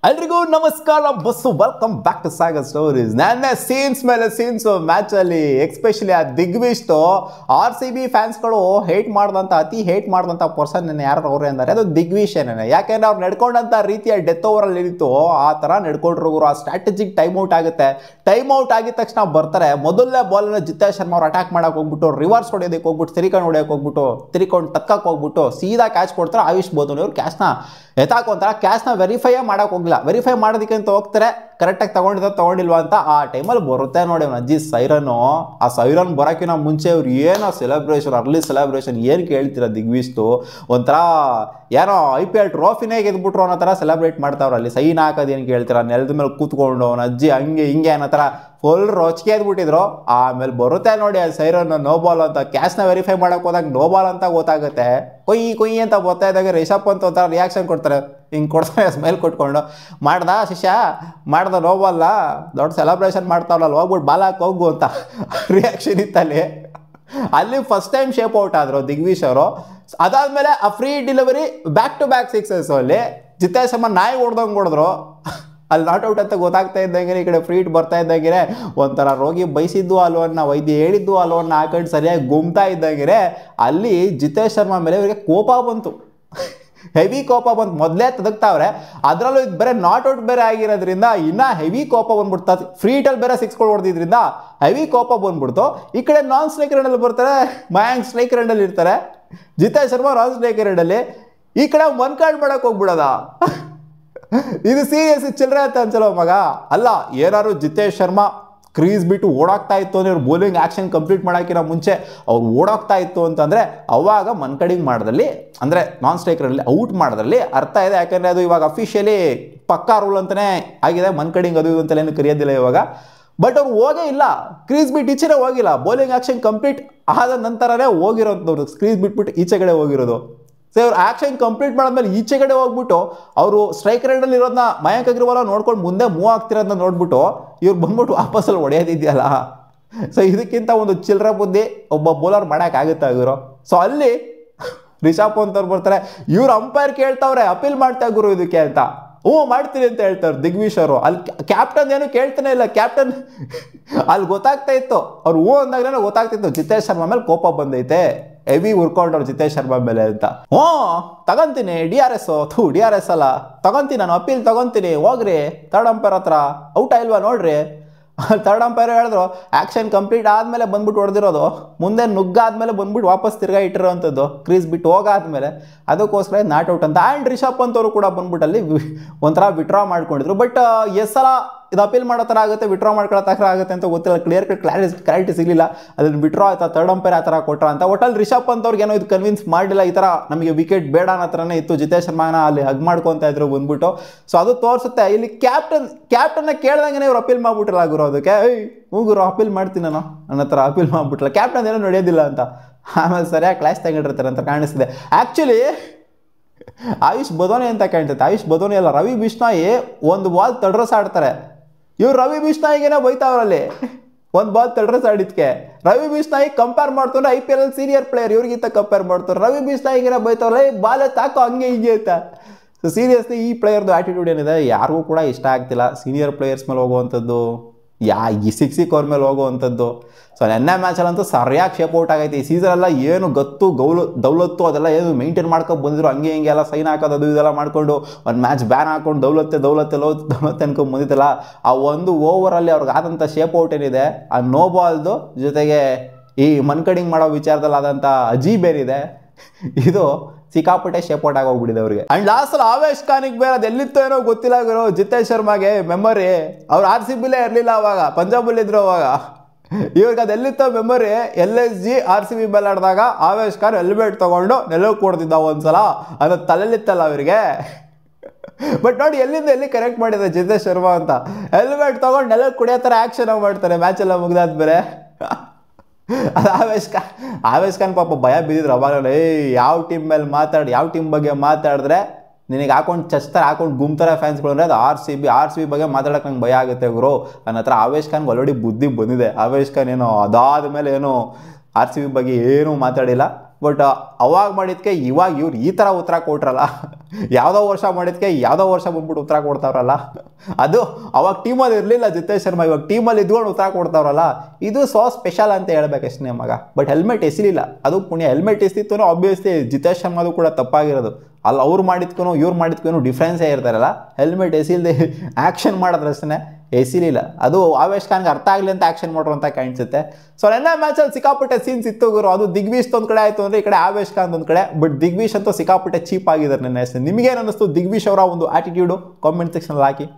ಎಲ್ರಿಗೂ ನಮಸ್ಕಾರ boss welcome back to Sagar stories. ನನ್ನ ಸೀನ್ಸ್ ಮೇಲೆ ಸೀನ್ಸ್ ಮ್ಯಾಚ್ ಅಲ್ಲಿ ಎಕ್ಸ್ಪೆಷಲಿ ಆ ದಿಗ್ವಿಶ್ದು RCB ಫ್ಯಾನ್ಸ್ಗಳು ಅತಿ ಹೇಟ್ ಮಾಡಿದಂಥ ಪರ್ಸನ್ ಯಾರು ಅವ್ರೆ ಅಂದರೆ ಅದು ದಿಗ್ವಿಶೇನೆ. ಯಾಕೆಂದ್ರೆ ಅವ್ರು ನಡ್ಕೊಂಡಂಥ ರೀತಿಯ ಡೆತ್ ಓವರಲ್ಲಿ ಏನಿತ್ತು ಆ ಥರ ನಡ್ಕೊಂಡ್ರು. ಆ ಸ್ಟ್ರಾಟಜಿಕ್ ಟೈಮ್ ಔಟ್ ಆಗುತ್ತೆ. ಟೈಮ್ ಔಟ್ ಆಗಿದ ತಕ್ಷಣ ಬರ್ತಾರೆ, ಮೊದಲನೇ ಬಾಲ್ನ ಜಿತೇಶ್ ಶರ್ಮಾ ಅವ್ರು ಅಟ್ಯಾಕ್ ಮಾಡಕ್ಕೆ ಹೋಗ್ಬಿಟ್ಟು ರಿವರ್ಸ್ ಹೊಡೆಯೋದಕ್ಕೆ ಹೋಗ್ಬಿಟ್ಟು ತಿರ್ಕೊಂಡು ತಕ್ಕಕ್ಕೆ ಹೋಗ್ಬಿಟ್ಟು ಸೀದಾ ಕ್ಯಾಚ್ ಕೊಡ್ತಾರೆ. ಆಯುಷ್ ಬೋಧನೆ ಅವ್ರು ಕ್ಯಾಚ್ನ ಎತ್ತಾಕೊಂತಾರೆ. ಕ್ಯಾಚ್ನ ವೆರಿಫೈ ಮಾಡೋಕೆ ಹೋಗಿಲ್ಲ. ವೆರಿಫೈ ಮಾಡೋದಕ್ಕೆ ಅಂತ ಹೋಗ್ತಾರೆ, ಕರೆಕ್ಟಾಗಿ ತಗೊಂಡಿಲ್ವಾ ಅಂತ. ಆ ಟೈಮಲ್ಲಿ ಬರುತ್ತೆ ನೋಡಿ ಅವ್ನ ಅಜ್ಜಿ ಸೈರನ್ನು. ಆ ಸೈರನ್ ಬರೋಕ್ಕಿಂತ ಮುಂಚೆ ಅವ್ರು ಏನೋ ಸೆಲೆಬ್ರೇಷನ್, ಅರ್ಲಿ ಸೆಲೆಬ್ರೇಷನ್ ಏನು ಕೇಳ್ತೀರ ದಿಗ್ವಿಶ್ದು. ಒಂಥರ ಏನೋ IPL ಟ್ರೋಫಿನೇ ಗೆದ್ಬಿಟ್ರು ಅನ್ನೋ ಥರ ಸೆಲೆಬ್ರೇಟ್ ಮಾಡ್ತಾವ್ರು. ಅಲ್ಲಿ ಸೈನ್ ಹಾಕೋದು ಏನು ಕೇಳ್ತೀರ, ನೆಲದ ಮೇಲೆ ಕೂತ್ಕೊಂಡು ಅವನ ಅಜ್ಜಿ ಹಂಗೆ ಹಿಂಗೆ ಅನ್ನೋ ಥರ ಫುಲ್ ರೊಚ್ಕೆ ಎದ್ಬಿಟ್ಟಿದ್ರು. ಆಮೇಲೆ ಬರುತ್ತೆ ನೋಡಿ ಅದು ಸೈರನ್ ನೋ ಬಾಲ್ ಅಂತ. ಕ್ಯಾಚ್ನ ವೆರಿಫೈ ಮಾಡೋಕೆ ಹೋದಾಗ ನೋ ಬಾಲ್ ಅಂತ ಗೊತ್ತಾಗುತ್ತೆ. ಕೊಯ್ ಅಂತ ಬರ್ತಾ ಇದ್ದಾಗ ರಿಷಬ್ ಪಂತ್ ಒಂಥರ ರಿಯಾಕ್ಷನ್ ಕೊಡ್ತಾರೆ, ಹಿಂಗೆ ಕೊಡ್ತಾರೆ ಸ್ಮೈಲ್ ಕೊಟ್ಕೊಂಡು. ಮಾಡ್ದ ಶಿಷ್ಯ ಮಾಡ್ದ ನೋ ಬಾಲ್ಲ, ದೊಡ್ಡ ಸೆಲೆಬ್ರೇಷನ್ ಮಾಡ್ತಾವಲ್ಲ ಹೋಗ್ಬಿಟ್ಟು ಬಾಲ್ ಹಾಕಿ ಹೋಗು ಅಂತ ರಿಯಾಕ್ಷನ್ ಇತ್ತಲ್ಲಿ. ಅಲ್ಲಿ ಫಸ್ಟ್ ಟೈಮ್ ಶೇಪ್ ಔಟ್ ಆದರು ದಿಗ್ವಿಶ್ ಅವರು. ಅದಾದಮೇಲೆ ಆ free delivery back to back sixes ಅಲ್ಲಿ ಜಿತೇಶ್ ಶರ್ಮಾ ನಾಯಿ ಹೊಡೆದ್ರು. ಅಲ್ಲಿ ನಾಟ್ ಔಟ್ ಅಂತ ಗೊತ್ತಾಗ್ತಾ ಇದ್ದಂಗೆ ಈ ಕಡೆ ಫ್ರೀ ಹಿಟ್ ಬರ್ತಾ ಇದ್ದಂಗೆ ಒಂಥರ ರೋಗಿ ಬೈಸಿದ್ದು ಅಲ್ವನ್ನ ವೈದ್ಯ ಹೇಳಿದ್ದು ಅಲ್ವನ್ನ ಹಾಕೊಂಡು ಸರಿಯಾಗಿ ಗುಮ್ತಾ ಇದ್ದಂಗೆ ಅಲ್ಲಿ ಜಿತೇಶ್ ಶರ್ಮಾ ಮೇಲೆ ಇವರಿಗೆ ಕೋಪ ಬಂತು, ಹೆವಿ ಕೋಪ ಬಂತು. ಮೊದಲೇ ತದಕ್ತಾವ್ರೆ, ಅದರಲ್ಲೂ ಇದು ಬೇರೆ ನಾಟ್ ಔಟ್ ಬೇರೆ ಆಗಿರೋದ್ರಿಂದ ಇನ್ನೂ ಹೆವಿ ಕೋಪ ಬಂದ್ಬಿಡ್ತದೆ. ಫ್ರೀ ಹಿಟಲ್ಲಿ ಬೇರೆ ಸಿಕ್ಸ್ಗಳು ಹೊಡೆದಿದ್ರಿಂದ ಹೆವಿ ಕೋಪ ಬಂದ್ಬಿಡ್ತು. ಈ ಕಡೆ ನಾನ್ ಸ್ಟ್ರೈಕರ್ ಎಂಡಲ್ಲಿ ಬರ್ತಾರೆ, ಮಯಾಂಕ್ ಸ್ಟ್ರೈಕರ್ ಎಂಡಲ್ಲಿ ಇರ್ತಾರೆ, ಜಿತೇಶ್ ಶರ್ಮಾ ನಾನ್ ಸ್ಟ್ರೈಕರ್ ಎಂಡಲ್ಲಿ. ಈ ಕಡೆ ಒನ್ ಕಾರ್ಡ್ ಮಾಡಕ್ಕೆ ಹೋಗ್ಬಿಡೋದ. ಇದು ಸೀರಿಯಸ್ ಚಿಲ್ಲರೆ ಅಂತ ಅನ್ಸಲ್ಲ ಮಗ. ಅಲ್ಲ, ಏನಾದ್ರು ಜಿತೇಶ್ ಶರ್ಮಾ ಕ್ರೀಸ್ ಬಿಟ್ಟು ಓಡಾಕ್ತಾ ಇತ್ತು ಅಂದರೆ ಅವ್ರು ಬೌಲಿಂಗ್ ಆ್ಯಕ್ಷನ್ ಕಂಪ್ಲೀಟ್ ಮಾಡೋಕ್ಕಿಂತ ಮುಂಚೆ ಅವ್ರು ಓಡಾಕ್ತಾ ಇತ್ತು ಅಂತಂದರೆ ಅವಾಗ ಮನ್ಕಡಿಂಗ್ ಮಾಡೋದ್ರಲ್ಲಿ, ಅಂದರೆ ನಾನ್ ಸ್ಟ್ರೈಕರಲ್ಲಿ ಔಟ್ ಮಾಡೋದ್ರಲ್ಲಿ ಅರ್ಥ ಇದೆ. ಯಾಕೆಂದರೆ ಅದು ಇವಾಗ ಅಫಿಷಿಯಲಿ ಪಕ್ಕಾ ರೂಲ್ ಅಂತಲೇ ಆಗಿದೆ. ಮನ್ಕಡಿಂಗ್ ಅದು ಅಂತಲೇನು ಕರೆಯೋದಿಲ್ಲ ಇವಾಗ. ಬಟ್ ಅವ್ರು ಹೋಗೇ ಇಲ್ಲ, ಕ್ರೀಸ್ ಬಿಟ್ಟು ಈಚೆನೇ ಹೋಗಿಲ್ಲ. ಬೌಲಿಂಗ್ ಆ್ಯಕ್ಷನ್ ಕಂಪ್ಲೀಟ್ ಆದ ನಂತರನೇ ಹೋಗಿರೋಂಥವ್ರು, ಕ್ರೀಸ್ ಬಿಟ್ಬಿಟ್ಟು ಈಚೆಗಡೆ ಹೋಗಿರೋದು. ಸೊ ಇವ್ರು ಆ್ಯಕ್ಷನ್ ಕಂಪ್ಲೀಟ್ ಮಾಡಿದ್ಮೇಲೆ ಈಚೆಗಡೆ ಹೋಗ್ಬಿಟ್ಟು ಅವರು ಸ್ಟ್ರೈಕರ್ ಎಂಡಲ್ಲಿ ಇರೋದನ್ನ ಮಯಾಂಕ್ ಅಗ್ರವಾಲ ನೋಡ್ಕೊಂಡು ಮುಂದೆ ಮೂವ್ ಆಗ್ತಿರೋದನ್ನ ನೋಡ್ಬಿಟ್ಟು ಇವ್ರು ಬಂದ್ಬಿಟ್ಟು ವಾಪಸ್ಸಲ್ಲಿ ಹೊಡೆಯೋದಿದೆಯಲ್ಲ. ಸೊ ಇದಕ್ಕಿಂತ ಒಂದು ಚಿಲ್ಲರೆ ಬುದ್ಧಿ ಒಬ್ಬ ಬೌಲರ್ ಮಾಡೋಕ್ಕಾಗುತ್ತೆ ಇವರು. ಸೊ ಅಲ್ಲಿ ರಿಷಬ್ ಪಂತ್ ಅವ್ರು ಬರ್ತಾರೆ, ಇವ್ರು ಅಂಪೈರ್ ಕೇಳ್ತಾವ್ರೆ ಅಪೀಲ್ ಮಾಡ್ತಾ ಗುರು ಇದಕ್ಕೆ ಅಂತ. ಮಾಡ್ತೀನಿ ಅಂತ ಹೇಳ್ತಾರೆ ದಿಗ್ವಿಶ್ ಅವರು. ಅಲ್ಲಿ ಕ್ಯಾಪ್ಟನ್ ಏನು ಕೇಳ್ತಾನೆ ಇಲ್ಲ. ಕ್ಯಾಪ್ಟನ್ ಅಲ್ಲಿ ಗೊತ್ತಾಗ್ತಾ ಇತ್ತು, ಅವ್ರು ಅಂದಾಗಲೇ ಗೊತ್ತಾಗ್ತಿತ್ತು ಜಿತೇಶ್ ಶರ್ಮಾ ಮೇಲೆ ಕೋಪ ಬಂದೈತೆ, ಹೆವಿ ವರ್ಕೌಟ್ ಅವ್ರು ಜಿತೇಶ್ ಶರ್ಮಾ ಮೇಲೆ ಅಂತ. ತಗೊಂತೀನಿ DRS ಅಲ್ಲ, ತಗೊಂತೀನಿ ನಾನು ಅಪೀಲ್ ತಗೊಂತೀನಿ, ಹೋಗ್ರಿ ಥರ್ಡ್ ಅಂಪೈರ್ ಹತ್ರ, ಔಟ್ ಇಲ್ವಾ ನೋಡ್ರಿ. ಥರ್ಡ್ ಅಂಪೈರ್ ಹೇಳಿದ್ರು ಆ್ಯಕ್ಷನ್ ಕಂಪ್ಲೀಟ್ ಆದಮೇಲೆ ಬಂದ್ಬಿಟ್ಟು ಹೊಡೆದಿರೋದು, ಮುಂದೆ ನುಗ್ಗಾದ್ಮೇಲೆ ಬಂದ್ಬಿಟ್ಟು ವಾಪಸ್ ತಿರ್ಗಾ ಇಟ್ಟಿರೋವಂಥದ್ದು ಕ್ರೀಸ್ ಬಿಟ್ಟು ಹೋಗಾದ್ಮೇಲೆ, ಅದಕ್ಕೋಸ್ಕರ ನಾಟ್ ಔಟ್ ಅಂತ. ಆ್ಯಂಡ್ ರಿಷಬ್ ಪಂತ್ ಅವರು ಕೂಡ ಬಂದ್ಬಿಟ್ಟು ಅಲ್ಲಿ ಒಂಥರ ವಿಡ್ರಾ ಮಾಡ್ಕೊಂಡಿದ್ರು. ಬಟ್ ಸಲ ಇದು ಅಪೀಲ್ ಮಾಡೋ ಥರ ಆಗುತ್ತೆ, ವಿಡ್ರಾ ಮಾಡ್ಕೊಳ್ಳೋ ಥರ ಆಗುತ್ತೆ ಅಂತ ಗೊತ್ತಿಲ್ಲ. ಕ್ಲಾರಿಟಿ ಸಿಗಲಿಲ್ಲ. ಅದನ್ನು ವಿಡ್ರಾ ಆಯ್ತಾ ಥರ್ಡ್ ಅಂಪೈರ್ ಆ ಥರ ಕೊಟ್ರ ಅಂತ. ಒಟ್ಟಲ್ಲಿ ರಿಷಬ್ ಪಂತ್ ಅವ್ರಿಗೆ ಏನೋ ಇದು ಕನ್ವಿನ್ಸ್ ಮಾಡಲಿಲ್ಲ. ಈ ಥರ ನಮಗೆ ವಿಕೆಟ್ ಬೇಡ ಅನ್ನೋ ಥರನೇ ಇತ್ತು. ಜಿತೇಶ್ ಶರ್ಮಾನ ಅಲ್ಲಿ ಹಗ್ ಮಾಡ್ಕೊತಾ ಇದ್ರು ಬಂದ್ಬಿಟ್ಟು. ಸೊ ಅದು ತೋರಿಸುತ್ತೆ ಇಲ್ಲಿ ಕ್ಯಾಪ್ಟನ್ನ ಕೇಳ್ದಂಗೆ ಇವ್ರು ಅಪೀಲ್ ಮಾಡ್ಬಿಟ್ಟಿಲ್ಲ ಗುರು. ಅದಕ್ಕೆ ಗುರು ಅಪೀಲ್ ಮಾಡ್ತೀನಿ ನಾನು ನನ್ನ ಹತ್ರ ಅಪೀಲ್ ಮಾಡ್ಬಿಟ್ರಲ್ಲ, ಕ್ಯಾಪ್ಟನ್ ಏನೋ ನಡೆಯೋದಿಲ್ಲ ಅಂತ. ಆಮೇಲೆ ಸರಿಯಾಗಿ ಕ್ಲಾಸ್ ತಗೊಂಡಿರ್ತಾರೆ ಅಂತ ಕಾಣಿಸ್ತಿದೆ. ಆ್ಯಕ್ಚುಲಿ ಆಯುಷ್ ಬದೋನಿ ಅಂತ ಕಾಣ್ತೈತೆ. ಆಯುಷ್ ಬದೋನಿ ಅಲ್ಲ, ರವಿ ಬಿಷ್ಣಾಯಿ ಒಂದು ಬಾಲ್ ತಡ್ರಸ್ ಆಡ್ತಾರೆ. ಇವ್ರು ರವಿ ಬಿಷ್ಣಾಯಿಗೇನೆ ಬೈತಾವ್ರಲ್ಲಿ ಒಂದು ಬಾಲ್ ತಡ್ರಸ್ ಆಡಿದ್ಕೆ. ರವಿ ಬಿಷ್ಣಾಯಿ ಕಂಪೇರ್ ಮಾಡ್ತಾರೆ IPL ಅಲ್ಲಿ ಸೀನಿಯರ್ ಪ್ಲೇಯರ್, ಇವ್ರಿಗಿಂತ ಕಂಪೇರ್ ಮಾಡ್ತಾರೆ. ರವಿ ಬಿಷ್ಣಾಯಿಗೇನೆ ಬೈತಾವ್ರಲ್ಲ, ಬಾಲ್ ತಾಕೋ ಹಂಗೆ ಹಿಂಗೆ ಅಂತ. ಸೊ ಸೀರಿಯಸ್ಲಿ ಈ ಪ್ಲೇಯರ್ದು ಆ್ಯಟಿಟ್ಯೂಡ್ ಏನಿದೆ ಯಾರಿಗೂ ಕೂಡ ಇಷ್ಟ ಆಗ್ತಿಲ್ಲ. ಸೀನಿಯರ್ ಪ್ಲೇಯರ್ಸ್ ಮೇಲೆ ಹೋಗುವಂಥದ್ದು, ಈ ಸಿಕ್ಸಿಕ್ ಅವ್ರ ಮೇಲೆ ಹೋಗುವಂಥದ್ದು. ಸೊ ನೆನ್ನೆ ಮ್ಯಾಚಲ್ಲಂತೂ ಸರಿಯಾಗಿ ಶೇಪ್ ಔಟ್ ಆಗೈತೆ. ಈ ಸೀಸನೆಲ್ಲ ಏನು ಗತ್ತು ದೌಲತ್ತು ಅದೆಲ್ಲ ಏನು ಮೇಂಟೈನ್ ಮಾಡ್ಕೊಂಡು ಬಂದಿದ್ರು. ಹಂಗೆ ಹಿಂಗೆ ಎಲ್ಲ ಸೈನ್ ಹಾಕೋದು ಅದು ಇದೆಲ್ಲ ಮಾಡಿಕೊಂಡು ಒಂದು ಮ್ಯಾಚ್ ಬ್ಯಾನ್ ಹಾಕೊಂಡು ದೌಲತ್ತೆ ಅನ್ಕೊಂಡು ಬಂದಿತ್ತಲ್ಲ. ಆ ಒಂದು ಓವರಲ್ಲಿ ಅವ್ರಿಗೆ ಆದಂಥ ಶೇಪ್ ಔಟ್ ಏನಿದೆ, ಆ ನೋ ಬಾಲ್ದು ಜೊತೆಗೆ ಈ ಮನ್ಕಡಿಂಗ್ ಮಾಡೋ ವಿಚಾರದಲ್ಲಿ ಆದಂಥ ಅಜೀಬ್ ಏನಿದೆ, ಇದು ಸಿಕ್ಕಾಪಟ್ಟೆ ಶೇಪ್ ಔಟ್ ಆಗೋಗ್ಬಿಟ್ಟಿದೆ ಅವ್ರಿಗೆ. ಅಂಡ್ ಲಾಸ್ಟ್ ಆವೇಶ್ ಖಾನಿಗೆ ಬೇರೆ ಅದು ಎಲ್ಲಿತ್ತೋ ಏನೋ ಗೊತ್ತಿಲ್ಲ ಗುರು. ಜಿತೇಶ್ ಶರ್ಮಾಗೆ ಮೆಮೊರಿ, ಅವ್ರು RCBಲೇ ಇರಲಿಲ್ಲ ಅವಾಗ, ಪಂಜಾಬಲ್ಲಿ ಇದ್ರು ಅವಾಗ. ಇವ್ರಿಗೆ ಅದು ಎಲ್ಲಿತ್ತೋ ಮೆಮೊರಿ. LSG RCB ಮೇಲೆ ಆಡಿದಾಗ ಆವೇಶ್ ಖಾನ್ ಹೆಲ್ಮೆಟ್ ತೊಗೊಂಡು ನೆಲಕ್ಕೆ ಕೊಡ್ತಿದ್ದ ಒಂದ್ಸಲ, ಅದು ತಲೆಲಿತ್ತಲ್ಲ ಅವರಿಗೆ. ಬಟ್ ನೋಡಿ ಎಲ್ಲಿ ಕರೆಕ್ಟ್ ಮಾಡಿದೆ ಜಿತೇಶ್ ಶರ್ಮಾ ಅಂತ. ಹೆಲ್ಮೆಟ್ ತೊಗೊಂಡು ನೆಲಕ್ಕೆ ಕುಡಿಯೋ ಥರ ಆ್ಯಕ್ಷನ್ ಮಾಡ್ತಾರೆ ಮ್ಯಾಚ್ ಎಲ್ಲ ಮುಗ್ದಾದ್ಮೇಲೆ. ಅದು ಆವೇಶ್ ಖಾನ್ ಪಾಪ ಭಯ ಬಿದ್ದಿದ್ರು ಅವಾಗ. ಯಾವ ಟೀಮ್ ಮೇಲೆ ಯಾವ ಟೀಮ್ ಬಗ್ಗೆ ಮಾತಾಡಿದ್ರೆ ನಿನಗೆ ಹಾಕೊಂಡು ಚಸ್ತಾರೆ ಹಾಕೊಂಡು ಗುಮ್ತಾರೆ ಫ್ಯಾನ್ಸ್ಗಳು ಅಂದರೆ ಅದು RCB ಬಗ್ಗೆ ಮಾತಾಡೋಕೆ ನಂಗೆ ಭಯ ಆಗುತ್ತೆ ಗುರು. ನನ್ನ ಹತ್ರ ಆವೇಶ್ ಖಾನ್ಗೆ ಆಲ್ರೆಡಿ ಬುದ್ಧಿ ಬಂದಿದೆ. ಆವೇಶ್ ಖಾನ್ ಏನೋ ಅದಾದ ಮೇಲೆ ಏನೋ RCB ಬಗ್ಗೆ ಏನೂ ಮಾತಾಡಿಲ್ಲ. ಬಟ್ ಅವಾಗ ಮಾಡಿದ್ಕೆ ಇವಾಗ ಇವ್ರು ಈ ಥರ ಉತ್ತರ ಕೊಟ್ರಲ್ಲ, ಯಾವುದೋ ವರ್ಷ ಮಾಡಿದ್ಕೆ ಯಾವುದೋ ವರ್ಷ ಬಂದ್ಬಿಟ್ಟು ಉತ್ತರ ಕೊಡ್ತಾವ್ರಲ್ಲ, ಅದು ಅವಾಗ ಟೀಮಲ್ಲಿ ಇರಲಿಲ್ಲ ಜಿತೇಶ್ ಶರ್ಮಾ, ಇವಾಗ ಟೀಮಲ್ಲಿ ಇದ್ಕೊಂಡು ಉತ್ತರ ಕೊಡ್ತಾವ್ರಲ್ಲ, ಇದು ಸೊ ಸ್ಪೆಷಲ್ ಅಂತ ಹೇಳ್ಬೇಕಷ್ಟೇ ಮಗ. ಬಟ್ ಹೆಲ್ಮೆಟ್ ಎಸಿಲಿಲ್ಲ, ಅದು ಪುಣ್ಯ. ಹೆಲ್ಮೆಟ್ ಎಸ್ತಿತ್ತು ಆಬ್ವಿಯಸ್ಲಿ ಜಿತೇಶ್ ಶರ್ಮಾದು ಕೂಡ ತಪ್ಪಾಗಿರೋದು. ಅಲ್ಲಿ ಅವ್ರು ಮಾಡಿದ್ಕೂ ಇವ್ರು ಮಾಡಿದ್ಕೂ ಡಿಫ್ರೆನ್ಸೇ ಇರ್ತಾರಲ್ಲ. ಹೆಲ್ಮೆಟ್ ಎಸಿಲ್ದೆ ಆ್ಯಕ್ಷನ್ ಮಾಡೋದ್ರಷ್ಟೇ ಎಸಿಲಿಲ್ಲ. ಅದು ಆವೇಶ್ ಖಾನ್ಗೆ ಅರ್ಥ ಆಗಲಿ ಅಂತ ಆ್ಯಕ್ಷನ್ ಮಾಡ್ರು ಅಂತ ಕಾಣಿಸುತ್ತೆ. ಸೊ ನನ್ನ ಮ್ಯಾಚಲ್ಲಿ ಸಿಕ್ಕಾಪಟ್ಟೆ ಸೀನ್ಸ್ ಇತ್ತು ಗುರು. ಅದು ದಿಗ್ವಿಶ್ ಒಂದು ಕಡೆ ಆಯಿತು ಅಂದರೆ ಈ ಕಡೆ ಆವೇಶ್ ಖಾನ್ ಒಂದು ಕಡೆ. ಬಟ್ ದಿಗ್ವಿಶ್ ಅಂತೂ ಸಿಕ್ಕಾಪಟ್ಟೆ ಚೀಪ್ ಆಗಿದ್ದಾರೆ ನನ್ನ ಹೆಸರು. ನಿಮಗೇನು ಅನ್ನಿಸ್ತು ದಿಗ್ವಿಶ್ ಅವರ ಒಂದು ಆಟಿಟ್ಯೂಡು? ಕಾಮೆಂಟ್ ಸೆಕ್ಷನಲ್ಲಿ ಹಾಕಿ.